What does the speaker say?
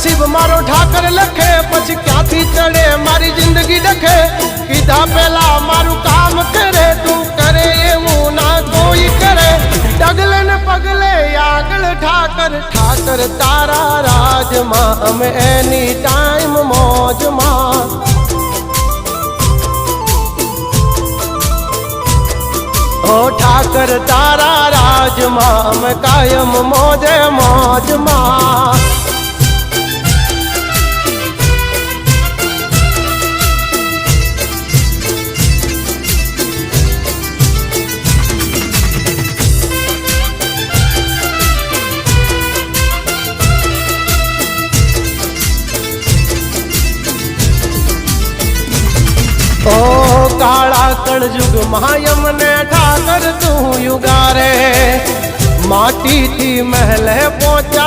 नसीब मारो ठाकर लखे पछी क्यांथी चढ़े मारी जिंदगी डखे कीधा पेला मारू काम करे तू करे एवं ना कोई करे डगले ने पगले आगल ठाकर ठाकर तारा राज मां हम एनी टाइम मौज मां ओ ठाकर तारा राज मां हम कायम मौजे मौज मां ओ काला कलयुग मायम ने ठाकर तू युगारे माटी थी महल पहुंचा।